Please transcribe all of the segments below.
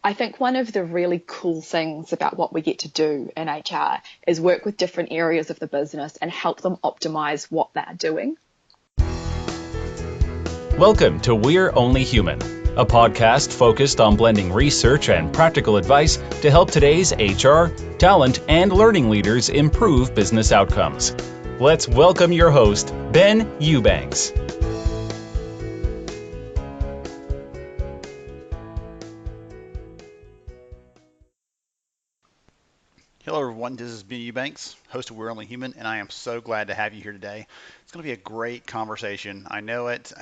I think one of the really cool things about what we get to do in HR is work with different areas of the business and help them optimize what they're doing. Welcome to We're Only Human, a podcast focused on blending research and practical advice to help today's HR, talent, and learning leaders improve business outcomes. Let's welcome your host, Ben Eubanks. Hello everyone, this is Ben Eubanks, host of We're Only Human, and I am so glad to have you here today. It's going to be a great conversation. I know it.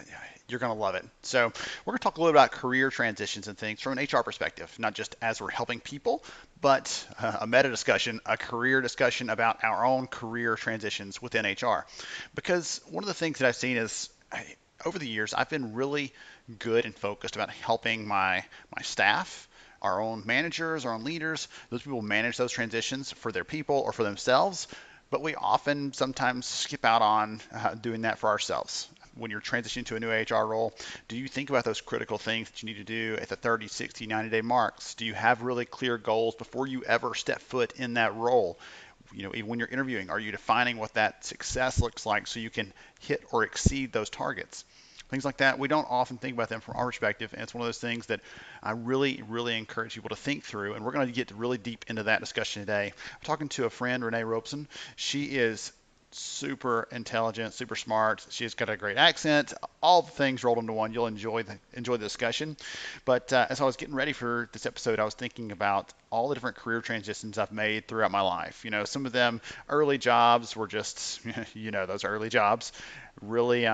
You're going to love it. So we're going to talk a little about career transitions and things from an HR perspective, not just as we're helping people, but a meta discussion, a career discussion about our own career transitions within HR. Because one of the things that I've seen is over the years, I've been really good and focused about helping my staff, our own managers, our own leaders, those people manage those transitions for their people or for themselves, but we often sometimes skip out on doing that for ourselves. When you're transitioning to a new HR role, do you think about those critical things that you need to do at the 30, 60, 90-day marks? Do you have really clear goals before you ever step foot in that role? You know, even when you're interviewing, are you defining what that success looks like so you can hit or exceed those targets? Things like that, we don't often think about them from our perspective, and it's one of those things that I really, really encourage people to think through, and we're going to get really deep into that discussion today. I'm talking to a friend, Renee Robson. She is super intelligent, super smart. She's got a great accent, all the things rolled into one. You'll enjoy the discussion. But as I was getting ready for this episode, I was thinking about all the different career transitions I've made throughout my life. You know, some of them early jobs were just, those early jobs really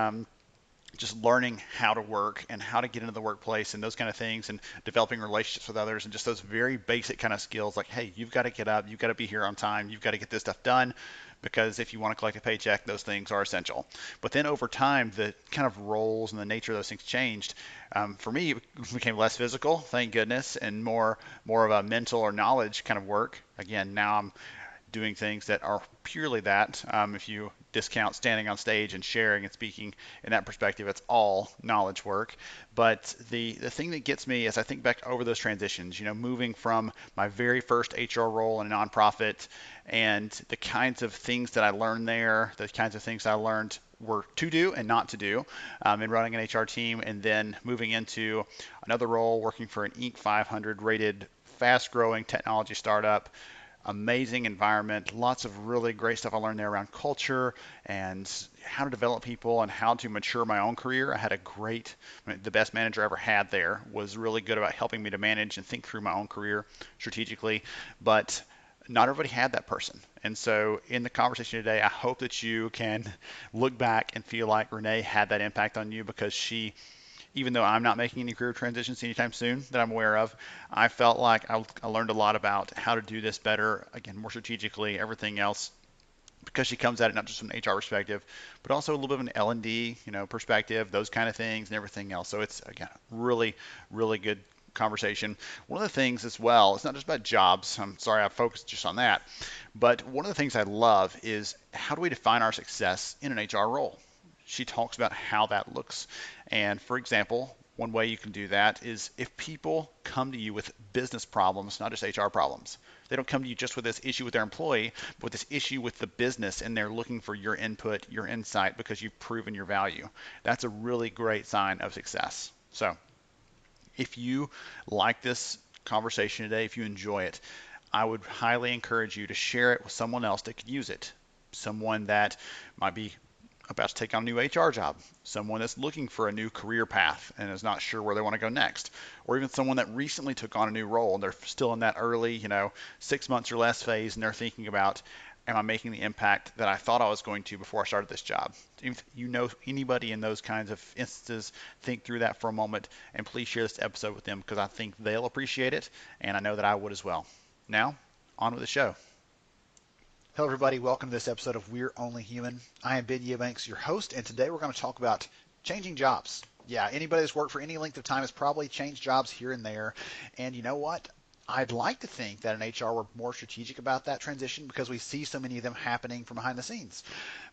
just learning how to work and how to get into the workplace and those kind of things, and developing relationships with others, and just those very basic kind of skills like, hey, you've got to get up, you've got to be here on time, you've got to get this stuff done, because if you want to collect a paycheck, those things are essential. But then over time, the kind of roles and the nature of those things changed. For me, it became less physical, thank goodness, and more of a mental or knowledge kind of work. Again, now I'm doing things that are purely that. If you discount standing on stage and sharing and speaking in that perspective, it's all knowledge work. But the thing that gets me as I think back over those transitions, moving from my very first HR role in a nonprofit and the kinds of things that I learned there, the kinds of things I learned were to do and not to do in running an HR team, and then moving into another role working for an Inc. 500 rated fast growing technology startup. Amazing environment, lots of really great stuff I learned there around culture and how to develop people and how to mature my own career. I had the best manager I ever had there was really good about helping me to manage and think through my own career strategically, but not everybody had that person. And so in the conversation today, I hope that you can look back and feel like Renee had that impact on you, because she, even though I'm not making any career transitions anytime soon that I'm aware of, I felt like I learned a lot about how to do this better, again, more strategically, everything else, because she comes at it not just from an HR perspective, but also a little bit of an L&D, perspective, those kind of things and everything else. So it's, again, really, really good conversation. One of the things as well, it's not just about jobs. I'm sorry I focused just on that. But one of the things I love is, how do we define our success in an HR role? She talks about how that looks. And for example, one way you can do that is if people come to you with business problems, not just HR problems. They don't come to you just with this issue with their employee, but with this issue with the business, and they're looking for your input, your insight, because you've proven your value. That's a really great sign of success. So if you like this conversation today, if you enjoy it, I would highly encourage you to share it with someone else that could use it. Someone that might be about to take on a new HR job, someone that's looking for a new career path and is not sure where they want to go next, or even someone that recently took on a new role and they're still in that early, 6 months or less phase, and they're thinking about, am I making the impact that I thought I was going to before I started this job? If you know anybody in those kinds of instances, think through that for a moment, and please share this episode with them, because I think they'll appreciate it, and I know that I would as well. Now, on with the show. Hello, everybody. Welcome to this episode of We're Only Human. I am Ben Eubanks, your host, and today we're going to talk about changing jobs. Yeah, anybody that's worked for any length of time has probably changed jobs here and there. And you know what? I'd like to think that in HR we're more strategic about that transition because we see so many of them happening from behind the scenes.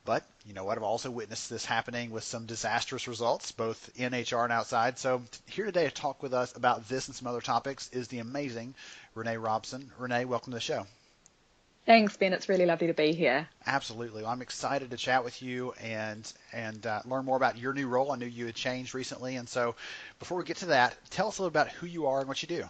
But you know what? I've also witnessed this happening with some disastrous results, both in HR and outside. So here today to talk with us about this and some other topics is the amazing Renee Robson. Renee, welcome to the show. Thanks, Ben. It's really lovely to be here. Absolutely. Well, I'm excited to chat with you and learn more about your new role. I knew you had changed recently. And so before we get to that, tell us a little about who you are and what you do.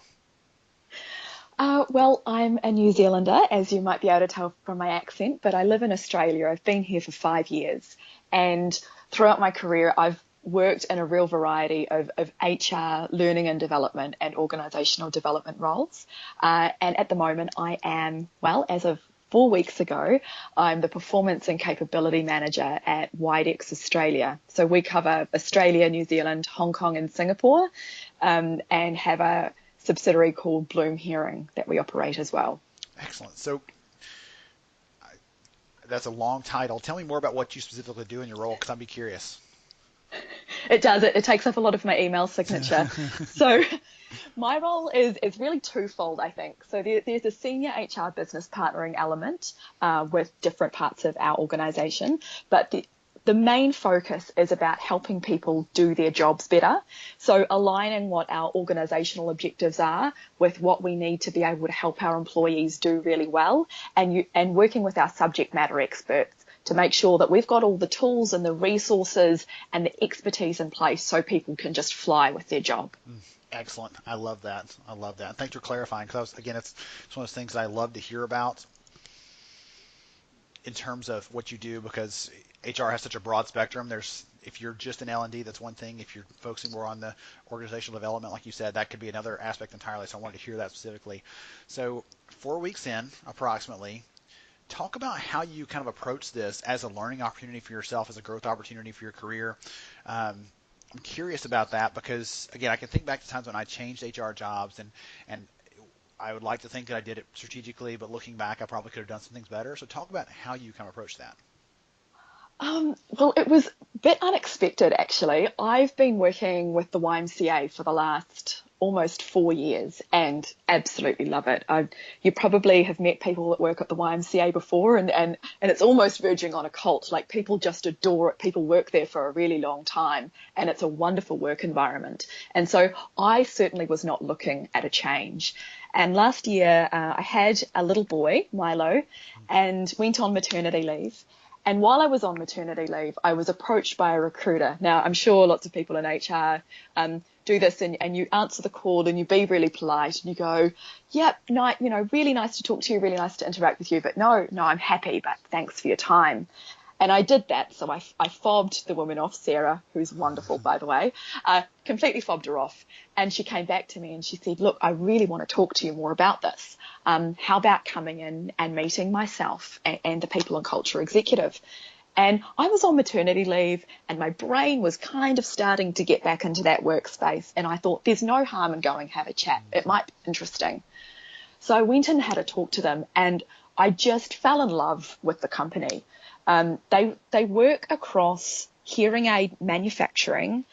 Well, I'm a New Zealander, as you might be able to tell from my accent, but I live in Australia. I've been here for 5 years. And throughout my career, I've worked in a real variety of HR, learning and development, and organisational development roles. And at the moment, I am, well, as of 4 weeks ago, I'm the Performance and Capability Manager at Widex Australia. So we cover Australia, New Zealand, Hong Kong and Singapore, and have a subsidiary called Bloom Hearing that we operate as well. Excellent. So that's a long title. Tell me more about what you specifically do in your role, because I'd be curious. It does. It takes up a lot of my email signature. So my role is really twofold, I think. So there's a senior HR business partnering element with different parts of our organisation, but the main focus is about helping people do their jobs better. So aligning what our organisational objectives are with what we need to be able to help our employees do really well, and working with our subject matter experts to make sure that we've got all the tools and the resources and the expertise in place so people can just fly with their job. Excellent. I love that. I love that. Thanks for clarifying, because again, it's one of those things that I love to hear about in terms of what you do, because HR has such a broad spectrum. If you're just an L&D, that's one thing. If you're focusing more on the organizational development, like you said, that could be another aspect entirely. So I wanted to hear that specifically. So 4 weeks in, approximately, talk about how you kind of approach this as a learning opportunity for yourself, as a growth opportunity for your career. I'm curious about that because, again, I can think back to times when I changed HR jobs, and I would like to think that I did it strategically, but looking back, I probably could have done some things better. So talk about how you kind of approach that. Well, it was a bit unexpected, actually. I've been working with the YMCA for the last almost 4 years and absolutely love it. You probably have met people that work at the YMCA before, and it's almost verging on a cult. Like, people just adore it. People work there for a really long time, and it's a wonderful work environment. And so I certainly was not looking at a change. And last year, I had a little boy, Milo, and went on maternity leave. And while I was on maternity leave, I was approached by a recruiter. Now, I'm sure lots of people in HR do this, and you answer the call and you be really polite and you go, yep, really nice to talk to you, really nice to interact with you, but no, I'm happy, but thanks for your time. And I did that. So I fobbed the woman off, Sarah, who's wonderful, by the way, completely fobbed her off. And she came back to me and she said, look, I really want to talk to you more about this. How about coming in and meeting myself and the people and culture executive? And I was on maternity leave and my brain was kind of starting to get back into that workspace. And I thought, there's no harm in going have a chat. It might be interesting. So I went and had a talk to them, and I just fell in love with the company. They work across hearing aid manufacturing,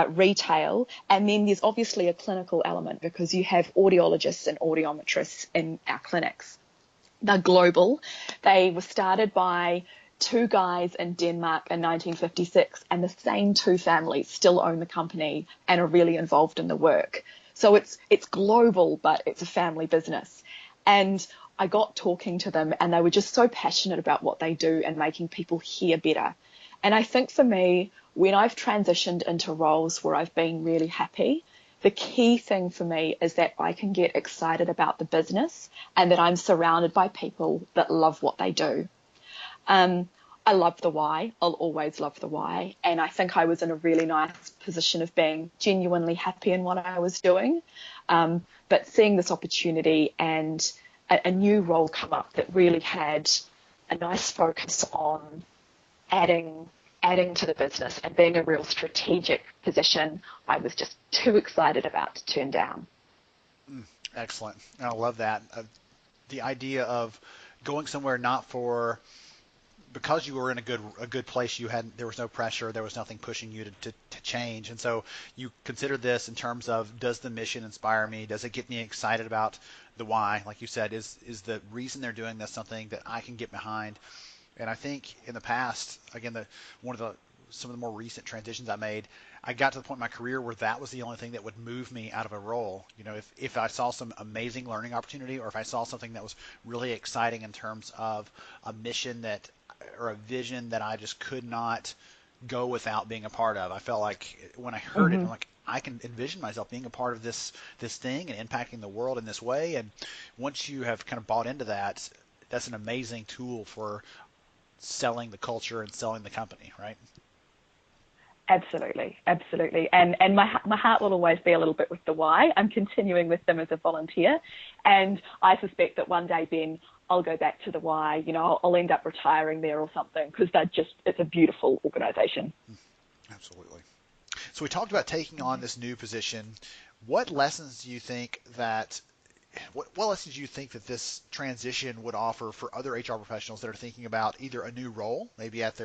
retail, and then there's obviously a clinical element because you have audiologists and audiometrists in our clinics. They're global. They were started by two guys in Denmark in 1956, and the same two families still own the company and are really involved in the work. So it's global, but it's a family business. And I got talking to them, and they were just so passionate about what they do and making people hear better. And I think for me, when I've transitioned into roles where I've been really happy, the key thing for me is that I can get excited about the business and that I'm surrounded by people that love what they do. I love the why. I'll always love the why. And I think I was in a really nice position of being genuinely happy in what I was doing. But seeing this opportunity and a new role come up that really had a nice focus on adding to the business and being a real strategic position, I was just too excited about to turn down. Excellent. I love that. The idea of going somewhere not for because you were in a good place, there was no pressure, there was nothing pushing you to change, and so you considered this in terms of, does the mission inspire me? Does it get me excited about the why? Like you said, is the reason they're doing this something that I can get behind? And I think in the past, again, some of the more recent transitions I made, I got to the point in my career where that was the only thing that would move me out of a role. If I saw some amazing learning opportunity, or if I saw something that was really exciting in terms of a mission or a vision that I just could not go without being a part of. I felt like when I heard it, I'm like, I can envision myself being a part of this thing and impacting the world in this way. And once you have kind of bought into that, that's an amazing tool for selling the culture and selling the company, right? Absolutely. And my heart will always be a little bit with the why. I'm continuing with them as a volunteer, and I suspect that one day, Ben, I'll go back to the why. I'll end up retiring there or something, because it's a beautiful organization. Absolutely. So we talked about taking on this new position. What lessons do you think that this transition would offer for other HR professionals that are thinking about either a new role, maybe at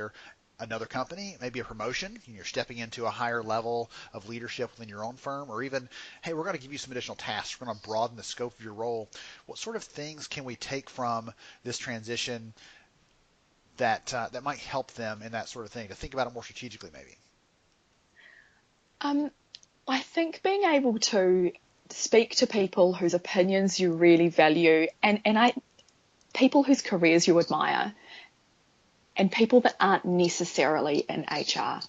another company, maybe a promotion, you're stepping into a higher level of leadership within your own firm, or even, hey, we're going to give you some additional tasks, we're going to broaden the scope of your role. What sort of things can we take from this transition that might help them in that sort of thing, to think about it more strategically maybe? I think being able to speak to people whose opinions you really value, and people whose careers you admire, and people that aren't necessarily in HR.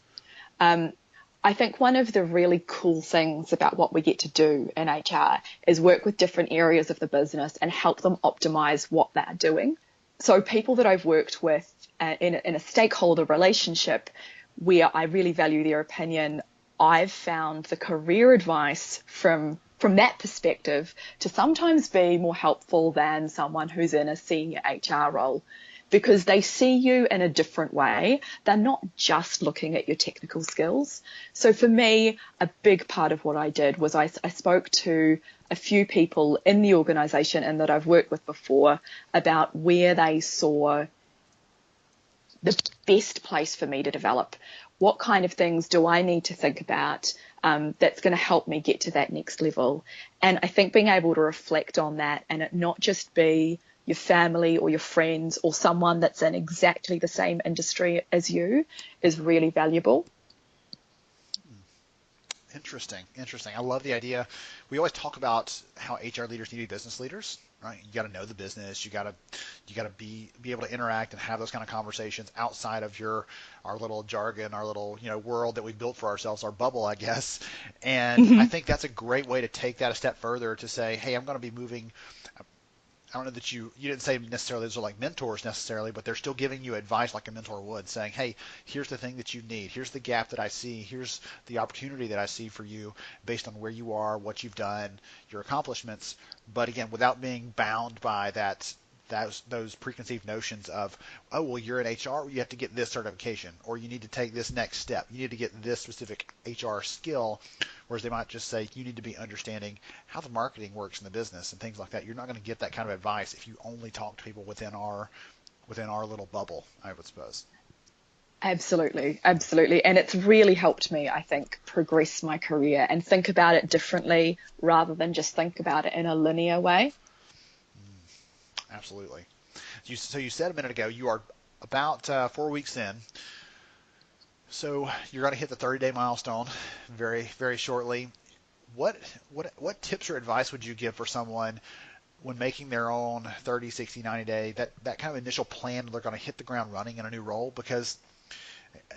I think one of the really cool things about what we get to do in HR is work with different areas of the business and help them optimize what they're doing. So people that I've worked with in a stakeholder relationship where I really value their opinion, I've found the career advice from that perspective to sometimes be more helpful than someone who's in a senior HR role, because they see you in a different way. They're not just looking at your technical skills. So for me, a big part of what I did was I spoke to a few people in the organization and that I've worked with before about where they saw the best place for me to develop. What kind of things do I need to think about that's going to help me get to that next level? And I think being able to reflect on that, and it not just be your family or your friends or someone that's in exactly the same industry as you, is really valuable. Interesting. I love the idea. We always talk about how HR leaders need to be business leaders, right? You got to know the business. You got to be able to interact and have those kind of conversations outside of our little jargon, our little world that we built for ourselves, our bubble, I guess. And I think that's a great way to take that a step further, to say, hey, I'm going to be moving. I don't know that you didn't say necessarily those are like mentors necessarily, but they're still giving you advice like a mentor would, saying, hey, here's the thing that you need. Here's the gap that I see. Here's the opportunity that I see for you based on where you are, what you've done, your accomplishments. But again, without being bound by those preconceived notions of, oh, well, you're in HR, you have to get this certification, or you need to take this next step. You need to get this specific HR skill. Whereas they might just say, you need to be understanding how the marketing works in the business and things like that. You're not going to get that kind of advice if you only talk to people within our little bubble, I would suppose. Absolutely. And it's really helped me, I think, progress my career and think about it differently rather than just think about it in a linear way. Absolutely. So you said a minute ago you are about 4 weeks in. So you're going to hit the 30-day milestone very, very shortly. What tips or advice would you give for someone when making their own 30, 60, 90-day, that kind of initial plan, they're going to hit the ground running in a new role? Because,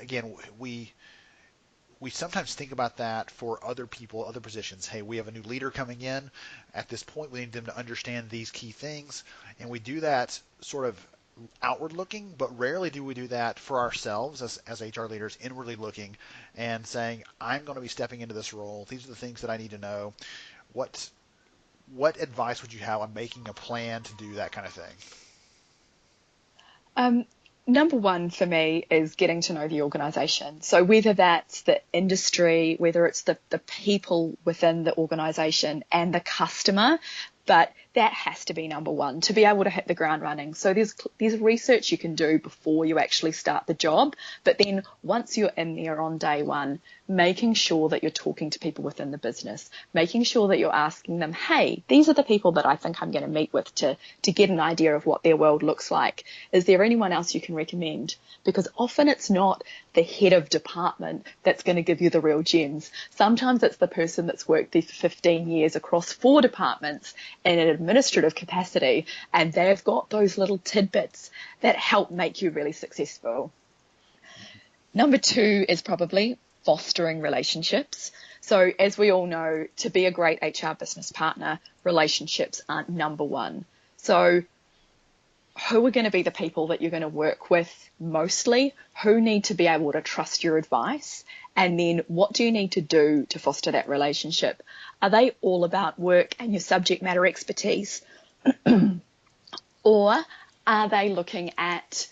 again, we sometimes think about that for other people, other positions. Hey, we have a new leader coming in. At this point, we need them to understand these key things. And we do that sort of outward looking, but rarely do we do that for ourselves as HR leaders, inwardly looking and saying, I'm going to be stepping into this role. These are the things that I need to know. What advice would you have on making a plan to do that kind of thing? Number one for me is getting to know the organisation. So whether that's the industry, whether it's the people within the organisation and the customer, but that has to be number one to be able to hit the ground running. So there's research you can do before you actually start the job, but then once you're in there on day one, making sure that you're talking to people within the business, making sure that you're asking them, hey, these are the people that I think I'm going to meet with to get an idea of what their world looks like. Is there anyone else you can recommend? Because often it's not the head of department that's going to give you the real gems. Sometimes it's the person that's worked there for 15 years across 4 departments in an administrative capacity, and they've got those little tidbits that help make you really successful. Number 2 is probably fostering relationships. So as we all know, to be a great HR business partner, relationships aren't number 1. So who are going to be the people that you're going to work with mostly? Who need to be able to trust your advice? And then what do you need to do to foster that relationship? Are they all about work and your subject matter expertise? Or are they looking at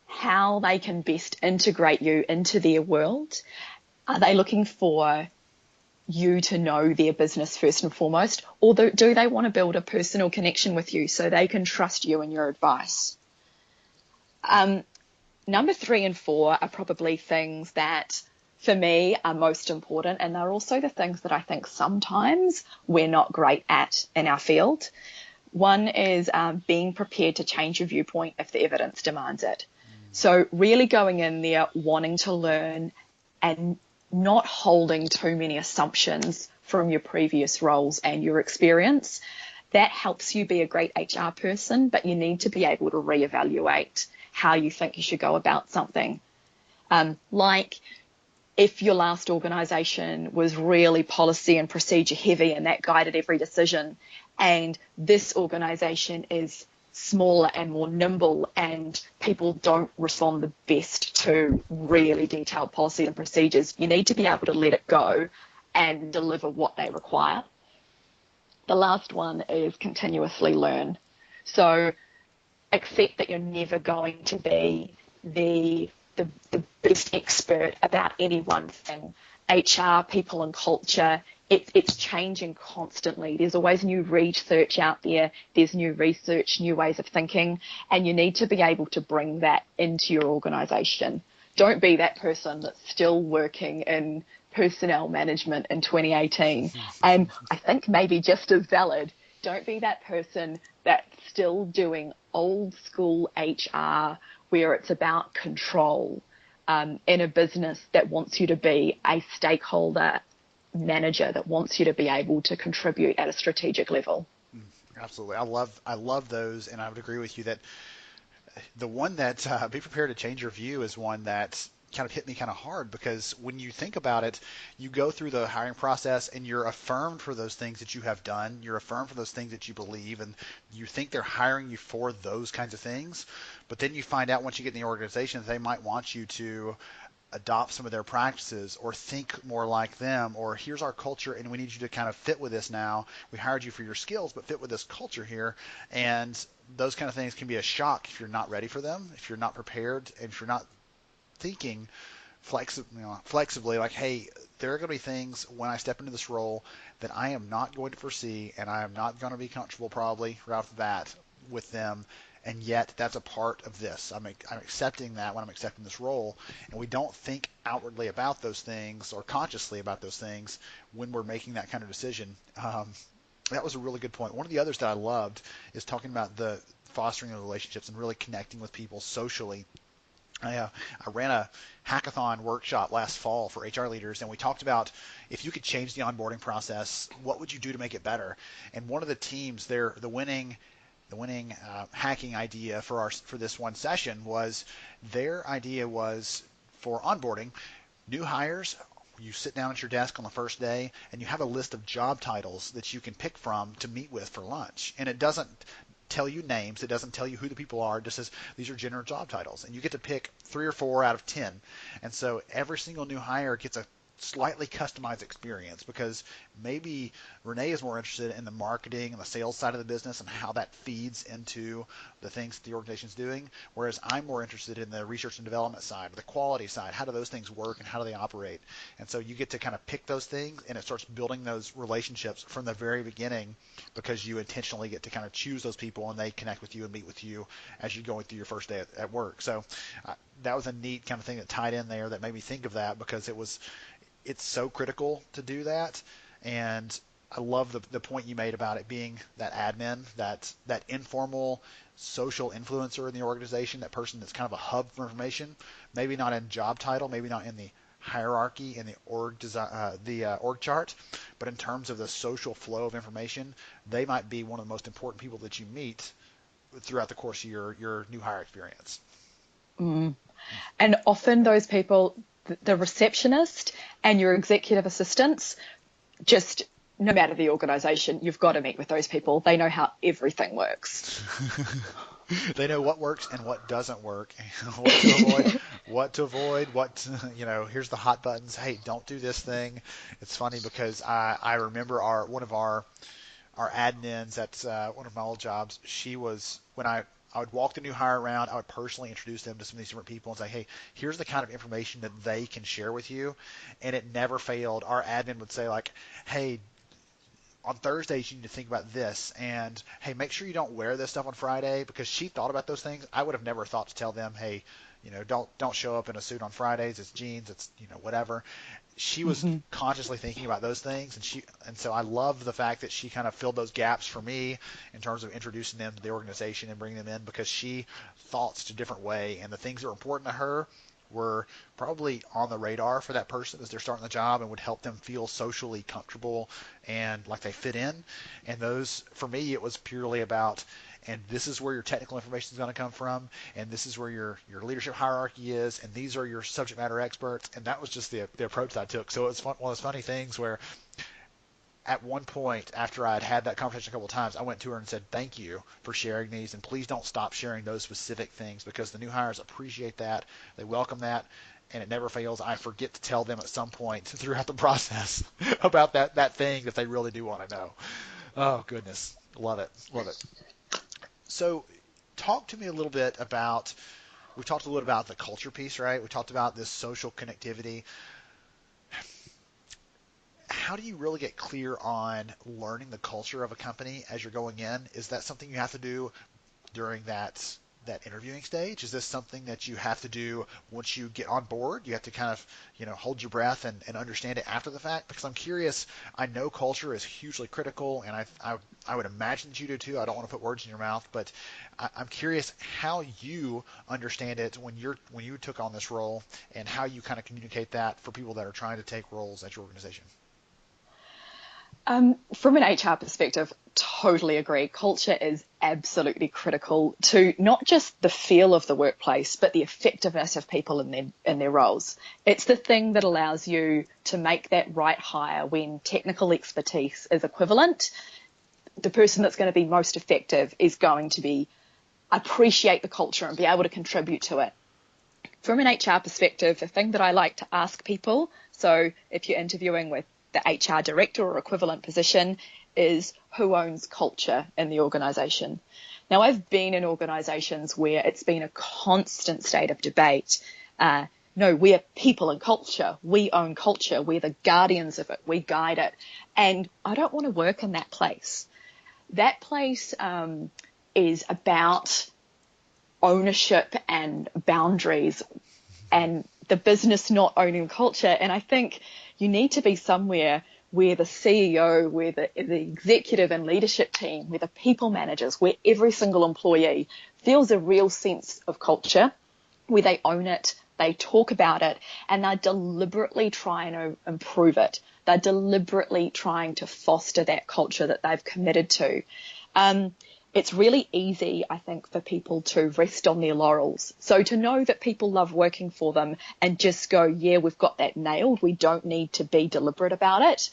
how they can best integrate you into their world? Are they looking for you to know their business first and foremost, or do they want to build a personal connection with you so they can trust you and your advice? Number 3 and 4 are probably things that for me are most important, and they're also the things that I think sometimes we're not great at in our field. One is being prepared to change your viewpoint if the evidence demands it. So really going in there, wanting to learn and not holding too many assumptions from your previous roles and your experience. That helps you be a great HR person, but you need to be able to reevaluate how you think you should go about something. Like if your last organisation was really policy and procedure heavy and that guided every decision, and this organisation is smaller and more nimble and people don't respond the best to really detailed policy and procedures, you need to be able to let it go and deliver what they require. The last one is continuously learn. So accept that you're never going to be the best expert about any one thing. HR, people and culture, it's changing constantly. There's always new research out there. There's new research, new ways of thinking, and you need to be able to bring that into your organisation. Don't be that person that's still working in personnel management in 2018. And I think maybe just as valid, don't be that person that's still doing old school HR where it's about control in a business that wants you to be a stakeholder manager, that wants you to be able to contribute at a strategic level. Absolutely. I love those, and I would agree with you that the one that be prepared to change your view is one that kind of hit me kind of hard, because when you think about it, you go through the hiring process and you're affirmed for those things that you have done, you're affirmed for those things that you believe, and you think they're hiring you for those kinds of things. But then you find out once you get in the organization that they might want you to adopt some of their practices or think more like them, or here's our culture and we need you to kind of fit with this now. We hired you for your skills, but fit with this culture here. And those kind of things can be a shock if you're not ready for them, if you're not prepared, and if you're not thinking flexibly, like, hey, there are going to be things when I step into this role that I am not going to foresee, and I am not going to be comfortable probably right off the bat with them. And yet that's a part of this. I'm accepting that when I'm accepting this role, and we don't think outwardly about those things or consciously about those things when we're making that kind of decision. That was a really good point. One of the others that I loved is talking about the fostering of relationships and really connecting with people socially. I ran a hackathon workshop last fall for HR leaders, and we talked about if you could change the onboarding process, what would you do to make it better? And one of the teams, the winning hacking idea for this one session was, their idea was for onboarding new hires. You sit down at your desk on the first day and you have a list of job titles that you can pick from to meet with for lunch, and it doesn't tell you names, it doesn't tell you who the people are, it just says these are general job titles, and you get to pick 3 or 4 out of 10. And so every single new hire gets a slightly customized experience, because maybe Renee is more interested in the marketing and the sales side of the business and how that feeds into the things the organization is doing, whereas I'm more interested in the research and development side, the quality side. How do those things work and how do they operate? And so you get to kind of pick those things, and it starts building those relationships from the very beginning, because you intentionally get to kind of choose those people and they connect with you and meet with you as you're going through your first day at work. So that was a neat kind of thing that tied in there that made me think of that, because it's so critical to do that. And I love the point you made about it being that admin, that informal social influencer in the organization, that person that's kind of a hub for information, maybe not in job title, maybe not in the hierarchy in the org design, org chart, but in terms of the social flow of information, they might be one of the most important people that you meet throughout the course of your new hire experience. Mm. And often those people, the receptionist and your executive assistants, just no matter the organization, you've got to meet with those people. They know how everything works. They know what works and what doesn't work, what to avoid, here's the hot buttons. Hey, don't do this thing. It's funny because I remember one of our admins at one of my old jobs. She was, when I would walk the new hire around, I would personally introduce them to some of these different people and say, hey, here's the kind of information that they can share with you. And it never failed. Our admin would say, like, hey, on Thursdays you need to think about this, and hey, make sure you don't wear this stuff on Friday, because she thought about those things. I would have never thought to tell them, hey, don't show up in a suit on Fridays. It's jeans. It's whatever. She was consciously thinking about those things, and so I love the fact that she kind of filled those gaps for me in terms of introducing them to the organization and bringing them in, because she thought such a different way, and the things that were important to her were probably on the radar for that person as they're starting the job, and would help them feel socially comfortable and like they fit in. And those, for me, it was purely about, and this is where your technical information is going to come from, and this is where your leadership hierarchy is, and these are your subject matter experts. And that was just the approach that I took. So it was one of those funny things where at one point, after I had that conversation a couple of times, I went to her and said, thank you for sharing these, and please don't stop sharing those specific things, because the new hires appreciate that. They welcome that, and it never fails. I forget to tell them at some point throughout the process about that thing that they really do want to know. Oh, goodness. Love it. Love it. So talk to me a little bit about, we talked a little about the culture piece, right? We talked about this social connectivity. How do you really get clear on learning the culture of a company as you're going in? Is that something you have to do during that interviewing stage? Is this something that you have to do once you get on board? You have to kind of, hold your breath and understand it after the fact? Because I'm curious, I know culture is hugely critical, and I would imagine that you do too. I don't want to put words in your mouth, but I'm curious how you understand it when you took on this role, and how you kind of communicate that for people that are trying to take roles at your organization. From an HR perspective, totally agree. Culture is absolutely critical to not just the feel of the workplace, but the effectiveness of people in their roles. It's the thing that allows you to make that right hire when technical expertise is equivalent. The person that's going to be most effective is going to appreciate the culture and be able to contribute to it. From an HR perspective, the thing that I like to ask people, so if you're interviewing with the HR director or equivalent position, is who owns culture in the organisation. Now, I've been in organisations where it's been a constant state of debate. No, we're people and culture. We own culture. We're the guardians of it. We guide it. And I don't want to work in that place. That place is about ownership and boundaries, and the business not owning culture. And I think you need to be somewhere where the CEO, where the executive and leadership team, where the people managers, where every single employee feels a real sense of culture, where they own it, they talk about it, and they're deliberately trying to improve it. They're deliberately trying to foster that culture that they've committed to. It's really easy, I think, for people to rest on their laurels. So to know that people love working for them and just go, yeah, we've got that nailed. We don't need to be deliberate about it.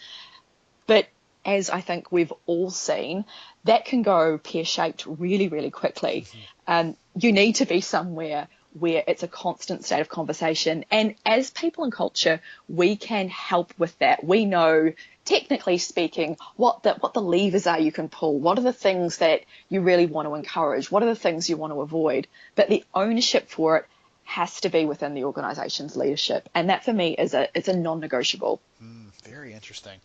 But as I think we've all seen, that can go pear-shaped really, really quickly. You need to be somewhere where it's a constant state of conversation. And as people and culture, we can help with that. We know, technically speaking, what the levers are you can pull. What are the things that you really want to encourage? What are the things you want to avoid? But the ownership for it has to be within the organization's leadership. And that for me it's a non-negotiable. Very interesting.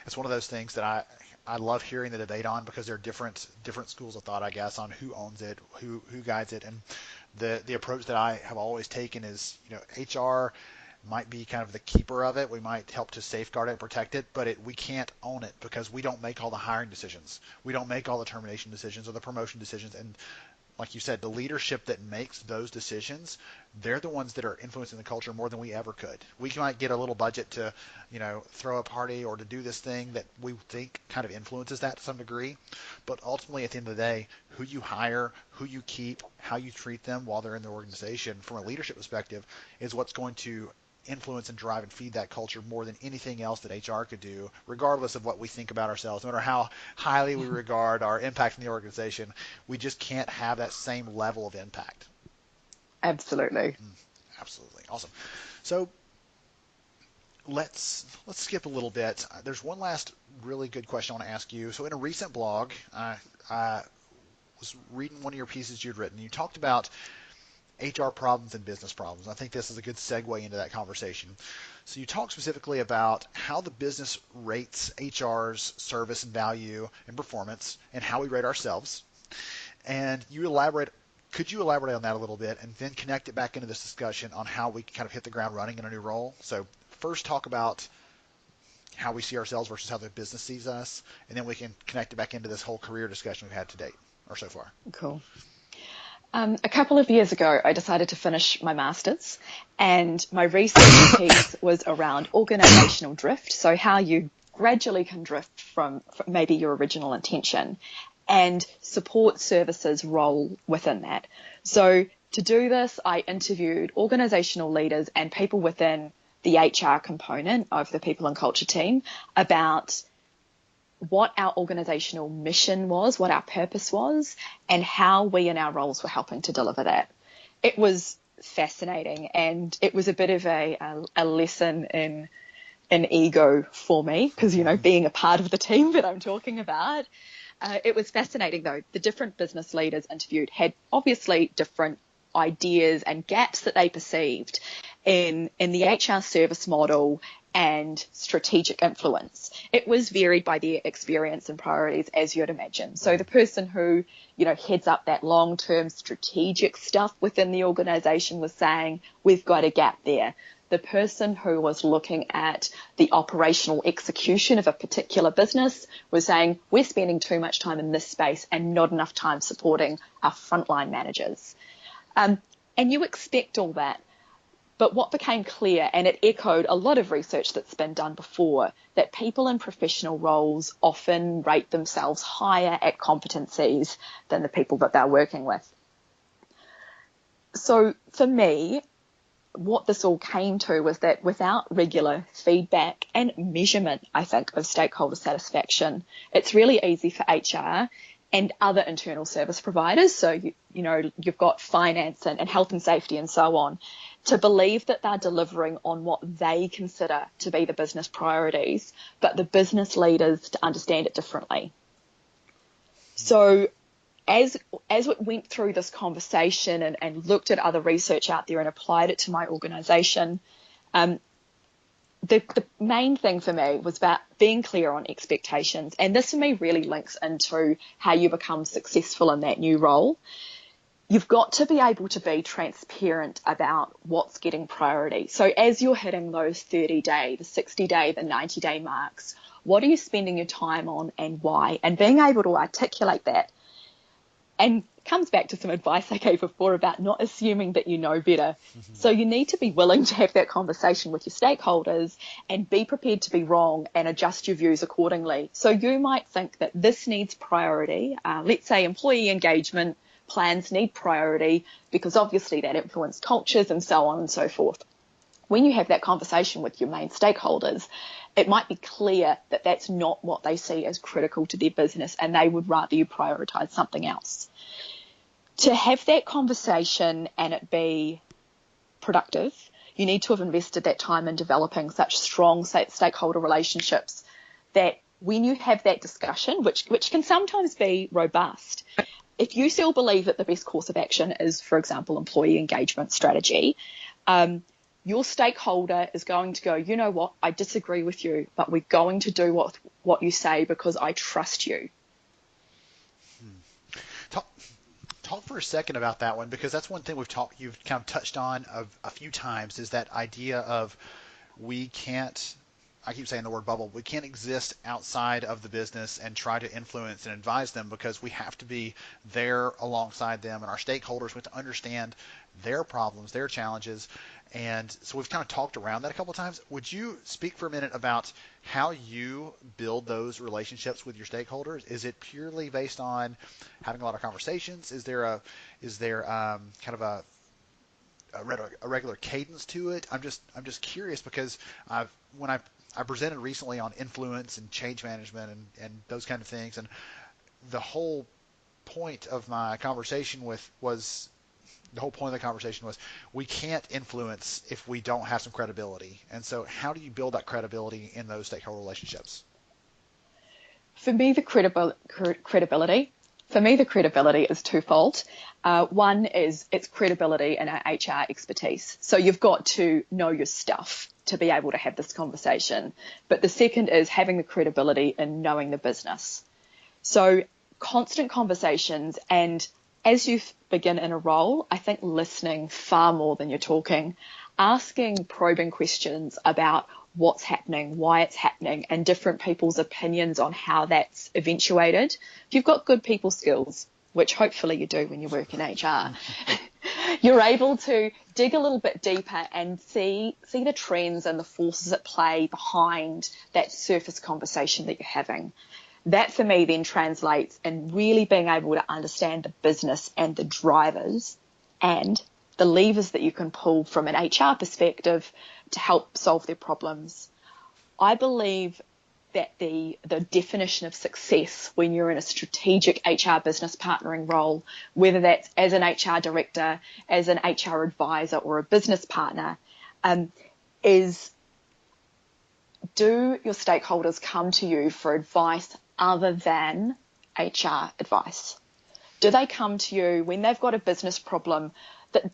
It's one of those things that I love hearing the debate on, because there are different schools of thought, I guess, on who owns it, who guides it. And the approach that I have always taken is, HR might be kind of the keeper of it. We might help to safeguard it and protect it, but we can't own it, because we don't make all the hiring decisions. We don't make all the termination decisions or the promotion decisions. And like you said, the leadership that makes those decisions, they're the ones that are influencing the culture more than we ever could. We might get a little budget to, throw a party or to do this thing that we think kind of influences that to some degree. But ultimately, at the end of the day, who you hire, who you keep, how you treat them while they're in the organization from a leadership perspective is what's going to influence and drive and feed that culture more than anything else that HR could do, regardless of what we think about ourselves. No matter how highly we regard our impact in the organization, we just can't have that same level of impact. Absolutely. Absolutely. Awesome. So let's skip a little bit. There's one last really good question I want to ask you. So in a recent blog, I was reading one of your pieces you'd written. You talked about HR problems and business problems. I think this is a good segue into that conversation. So you talk specifically about how the business rates HR's service and value and performance, and how we rate ourselves. And could you elaborate on that a little bit, and then connect it back into this discussion on how we can kind of hit the ground running in a new role? So first talk about how we see ourselves versus how the business sees us, and then we can connect it back into this whole career discussion we've had to date, or so far. Cool. A couple of years ago, I decided to finish my master's, and my research piece was around organizational drift, so how you gradually can drift from maybe your original intention, and support services role within that. So to do this, I interviewed organizational leaders and people within the HR component of the people and culture team about what our organizational mission was, what our purpose was, and how we in our roles were helping to deliver that. It was fascinating, and it was a bit of a lesson in ego for me, because, being a part of the team that I'm talking about. It was fascinating, though. The different business leaders interviewed had obviously different ideas and gaps that they perceived in the HR service model and strategic influence. It was varied by their experience and priorities, as you'd imagine. So the person who, heads up that long-term strategic stuff within the organization was saying, we've got a gap there. The person who was looking at the operational execution of a particular business was saying, we're spending too much time in this space and not enough time supporting our frontline managers. And you expect all that. But what became clear, and it echoed a lot of research that's been done before, that people in professional roles often rate themselves higher at competencies than the people that they're working with. So for me, what this all came to was that without regular feedback and measurement, I think, of stakeholder satisfaction, it's really easy for HR and other internal service providers, so you've got finance and health and safety and so on, to believe that they're delivering on what they consider to be the business priorities, but the business leaders to understand it differently. So as we went through this conversation and looked at other research out there and applied it to my organization, the main thing for me was about being clear on expectations. And this for me really links into how you become successful in that new role. You've got to be able to be transparent about what's getting priority. So as you're hitting those 30-day, the 60-day, the 90-day marks, what are you spending your time on and why? And being able to articulate that. And comes back to some advice I gave before about not assuming that you know better. Mm-hmm. So you need to be willing to have that conversation with your stakeholders and be prepared to be wrong and adjust your views accordingly. So you might think that this needs priority. Let's say employee engagement plans need priority because obviously that influences cultures and so on and so forth. When you have that conversation with your main stakeholders, it might be clear that that's not what they see as critical to their business and they would rather you prioritize something else. To have that conversation and it be productive, you need to have invested that time in developing such strong stakeholder relationships that when you have that discussion, which can sometimes be robust, if you still believe that the best course of action is, for example, employee engagement strategy, your stakeholder is going to go, you know what, I disagree with you, but we're going to do what you say because I trust you. Talk for a second about that one, because that's one thing you've kind of touched on a few times, is that idea of we can't, I keep saying the word bubble, we can't exist outside of the business and try to influence and advise them, because we have to be there alongside them and our stakeholders. We have to understand their problems, their challenges. And so we've kind of talked around that a couple of times. Would you speak for a minute about how you build those relationships with your stakeholders? Is it purely based on having a lot of conversations? Is there kind of a regular cadence to it? I'm just curious, because when I presented recently on influence and change management and those kind of things, and the whole point of my conversation was we can't influence if we don't have some credibility. And so how do you build that credibility in those stakeholder relationships? For me, the credibility is twofold. One is its credibility in our HR expertise. So you've got to know your stuff to be able to have this conversation. But the second is having the credibility in knowing the business. So constant conversations, and as you begin in a role, I think listening far more than you're talking, asking probing questions about what's happening, why it's happening, and different people's opinions on how that's eventuated. If you've got good people skills, which hopefully you do when you work in HR, you're able to dig a little bit deeper and see the trends and the forces at play behind that surface conversation that you're having. That for me then translates in really being able to understand the business and the drivers and the levers that you can pull from an HR perspective to help solve their problems. I believe that the definition of success when you're in a strategic HR business partnering role, whether that's as an HR director, as an HR advisor, or a business partner, is, do your stakeholders come to you for advice other than HR advice? Do they come to you when they've got a business problem that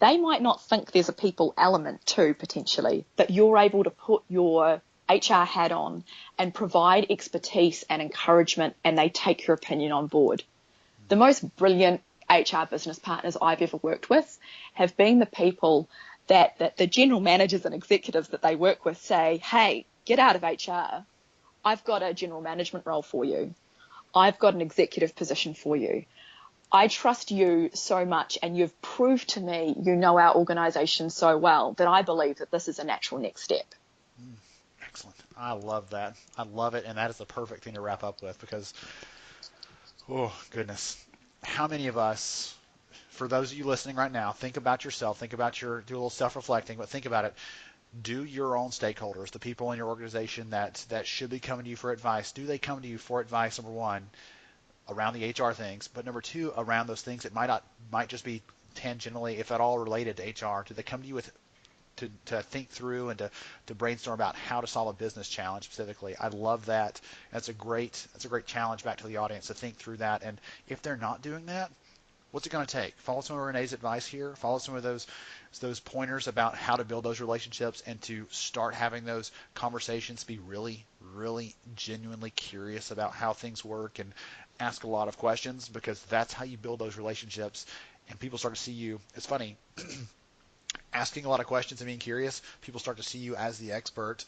they might not think there's a people element to potentially, but you're able to put your HR hat on and provide expertise and encouragement, and they take your opinion on board? The most brilliant HR business partners I've ever worked with have been the people that the general managers and executives that they work with say, hey, get out of HR. I've got a general management role for you. I've got an executive position for you. I trust you so much, and you've proved to me you know our organisation so well that I believe that this is a natural next step. Excellent. I love that. I love it, and that is the perfect thing to wrap up with, because, oh, goodness, how many of us, for those of you listening right now, think about yourself, do a little self-reflecting, but think about it. Do your own stakeholders, the people in your organization that should be coming to you for advice, do they come to you for advice, number one, around the HR things, but number two, around those things that might just be tangentially, if at all, related to HR? Do they come to you with to think through and to brainstorm about how to solve a business challenge specifically? I love that. That's a great challenge back to the audience to think through that. And if they're not doing that, what's it going to take? Follow some of Renee's advice here. Follow some of those pointers about how to build those relationships and to start having those conversations. Be really, really genuinely curious about how things work and ask a lot of questions, because that's how you build those relationships. And people start to see you. It's funny. Asking a lot of questions and being curious, people start to see you as the expert,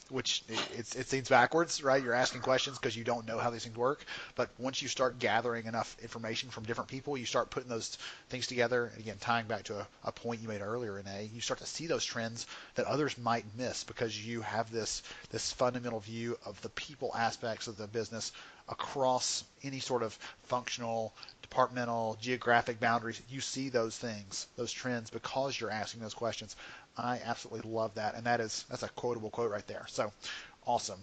which it seems backwards, right? You're asking questions because you don't know how these things work. But once you start gathering enough information from different people, you start putting those things together. And again, tying back to a point you made earlier, Renee, you start to see those trends that others might miss because you have this fundamental view of the people aspects of the business across any sort of functional, departmental, geographic boundaries. You see those things, those trends, because you're asking those questions. I absolutely love that, and that's a quotable quote right there. So awesome.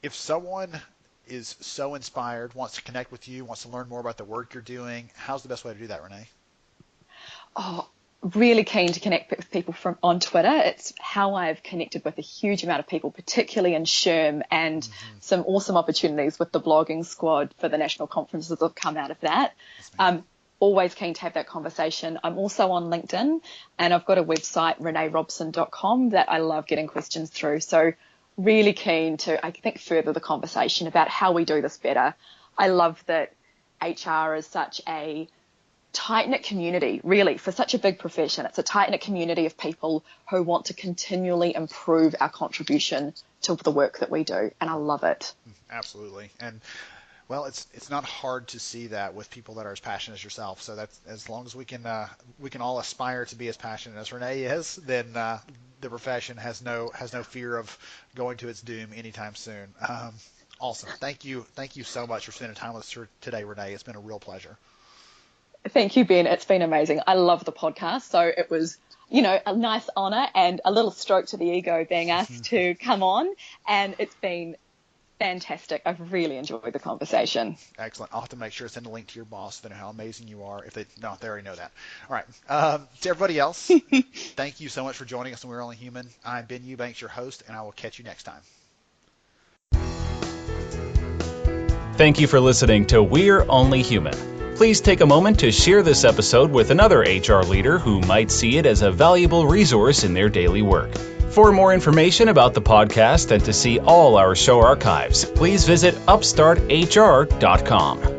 If someone is so inspired, wants to connect with you, wants to learn more about the work you're doing, how's the best way to do that, Renee? Oh, really keen to connect with people on Twitter. It's how I've connected with a huge amount of people, particularly in SHRM, and some awesome opportunities with the blogging squad for the national conferences that have come out of that. Always keen to have that conversation. I'm also on LinkedIn, and I've got a website, reneerobson.com, that I love getting questions through. So really keen to, I think, further the conversation about how we do this better. I love that HR is such a tight-knit community, really, for such a big profession. It's a tight-knit community of people who want to continually improve our contribution to the work that we do, and I love it. Absolutely. And well, it's not hard to see that with people that are as passionate as yourself. So that's, as long as we can all aspire to be as passionate as Renee is, then the profession has no fear of going to its doom anytime soon. Awesome. Thank you so much for spending time with us today, Renee. It's been a real pleasure. Thank you, Ben. It's been amazing. I love the podcast. So it was, a nice honor and a little stroke to the ego being asked to come on. And it's been fantastic. I've really enjoyed the conversation. Excellent. I'll have to make sure to send a link to your boss so they know how amazing you are. They already know that. All right. To everybody else, thank you so much for joining us on We're Only Human. I'm Ben Eubanks, your host, and I will catch you next time. Thank you for listening to We're Only Human. Please take a moment to share this episode with another HR leader who might see it as a valuable resource in their daily work. For more information about the podcast and to see all our show archives, please visit upstarthr.com.